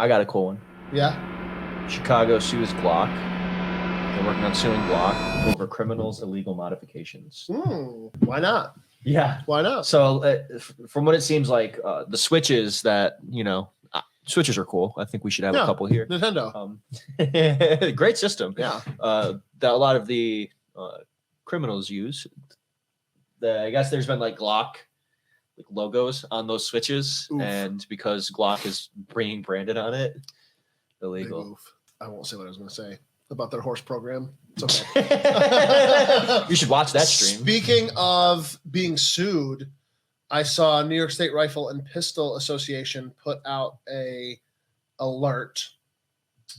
I got a cool one. Yeah. Chicago sues GLOCK. They're working on suing GLOCK over criminals' illegal modifications. Why not? Yeah. Why not? So from what it seems like, the switches that, switches are cool. I think we should have a couple here. Nintendo. Great system. Yeah. That a lot of the criminals use. I guess there's been like GLOCK logos on those switches. Oof. And because GLOCK is being branded on it, illegal. I won't say what I was going to say about their horse program. It's okay. You should watch that stream. Speaking of being sued, I saw New York State Rifle and Pistol Association put out a alert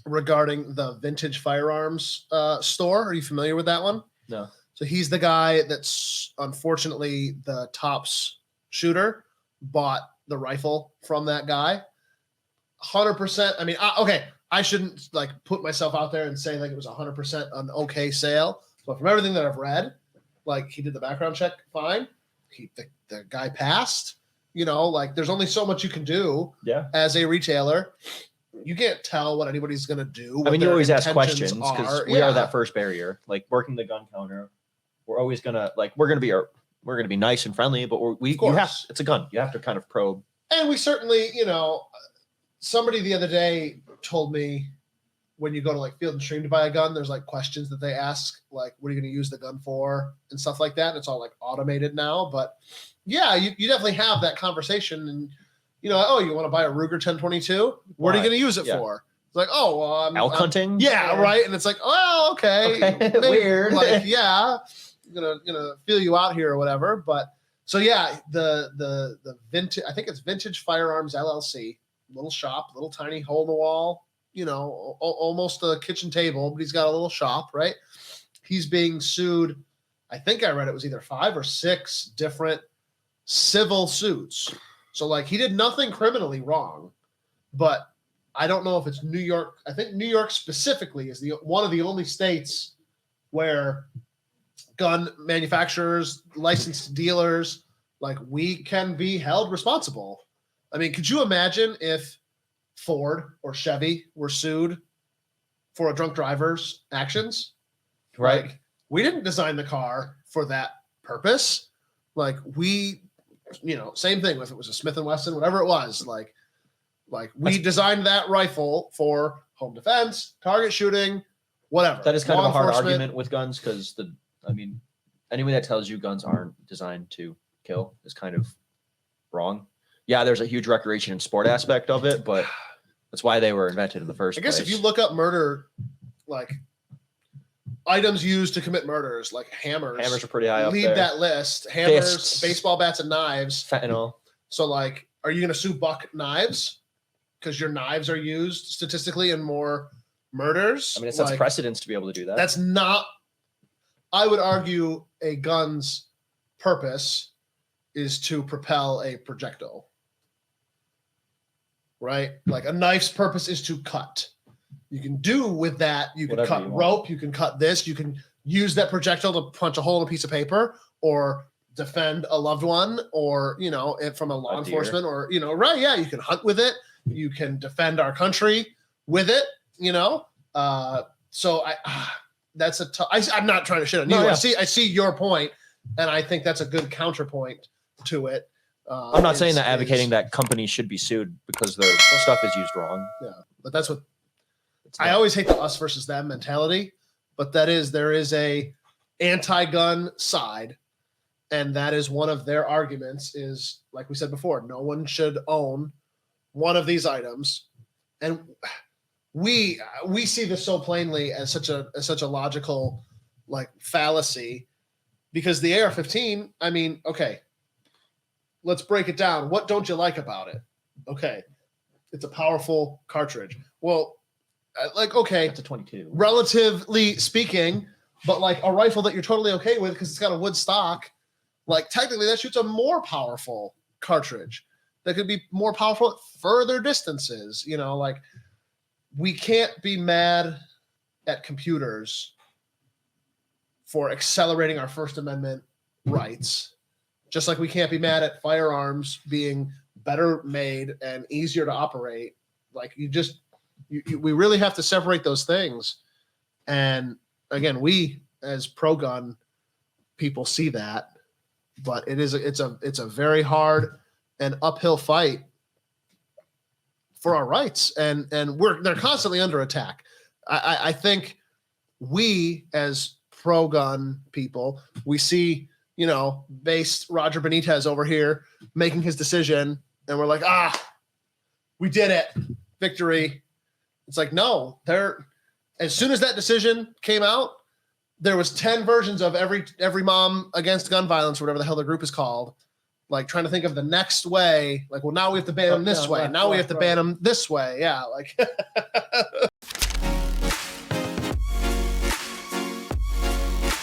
regarding the vintage firearms store. Are you familiar with that one? No. So he's the guy that's unfortunately the Tops shooter bought the rifle from that guy. 100%. I mean, okay. I shouldn't put myself out there and say it was 100% an okay sale. But from everything that I've read, he did the background check fine. The guy passed. There's only so much you can do as a retailer. You can't tell what anybody's going to do. I mean, you always ask questions because we are that first barrier. Working the gun counter, we're always gonna we're gonna be nice and friendly, but it's a gun. You have to kind of probe. And we certainly, somebody the other day told me when you go to Field and Stream to buy a gun, there's questions that they ask, what are you going to use the gun for and stuff like that. And it's all automated now, but yeah, you definitely have that conversation and you want to buy a Ruger 1022? What are you going to use it for? It's I'm elk hunting. Yeah. Right. And it's okay. Weird. Yeah, I'm gonna feel you out here or whatever. But so yeah, the vintage, I think it's Vintage Firearms LLC. Little shop, little tiny hole in the wall, almost a kitchen table, but he's got a little shop, right? He's being sued. I think I read it was either 5 or 6 different civil suits. So he did nothing criminally wrong, but I don't know if it's New York. I think New York specifically is one of the only states where gun manufacturers, licensed dealers, we can be held responsible. I mean, could you imagine if Ford or Chevy were sued for a drunk driver's actions? Right. We didn't design the car for that purpose. We, same thing with it was a Smith & Wesson, whatever it was. We designed that rifle for home defense, target shooting, whatever. That is kind of a hard argument with guns because anyone that tells you guns aren't designed to kill is kind of wrong. Yeah, there's a huge recreation and sport aspect of it, but that's why they were invented in the first place. I guess if you look up murder, items used to commit murders, hammers. Hammers are pretty high up there. Lead that list. Hammers, fists, baseball bats, and knives. Fentanyl. So, are you going to sue Buck Knives? Because your knives are used statistically in more murders? I mean, it sets precedence to be able to do that. That's not, I would argue, a gun's purpose is to propel a projectile. Right? A knife's purpose is to cut. You can do with that. You can cut rope. You can cut this. You can use that projectile to punch a hole in a piece of paper or defend a loved one or, from a law enforcement or, right. Yeah. You can hunt with it. You can defend our country with it, so that's I'm not trying to shit on you. I see your point and I think that's a good counterpoint to it. I'm not saying that advocating that companies should be sued because their stuff is used wrong. Yeah, but that's what I always hate the us versus them mentality. But there is a anti-gun side, and that is one of their arguments. Is like we said before, no one should own one of these items, and we see this so plainly as such a logical fallacy because the AR-15. I mean, okay. Let's break it down. What don't you like about it? Okay. It's a powerful cartridge. Well, okay. It's a 22. Relatively speaking, but a rifle that you're totally okay with because it's got a wood stock, technically that shoots a more powerful cartridge that could be more powerful at further distances. We can't be mad at computers for accelerating our First Amendment rights. Just like we can't be mad at firearms being better made and easier to operate Like we really have to separate those things. And again, we as pro-gun people see that, but it's a very hard and uphill fight for our rights, and they're constantly under attack. I think we as pro-gun people, we see, based Roger Benitez over here making his decision, and we're like, we did it, victory. It's like, no, as soon as that decision came out, there was 10 versions of every mom against gun violence, or whatever the hell the group is called, like trying to think of the next way. Like, well, now we have to ban them this way. Now we have to ban them this way. Yeah. Like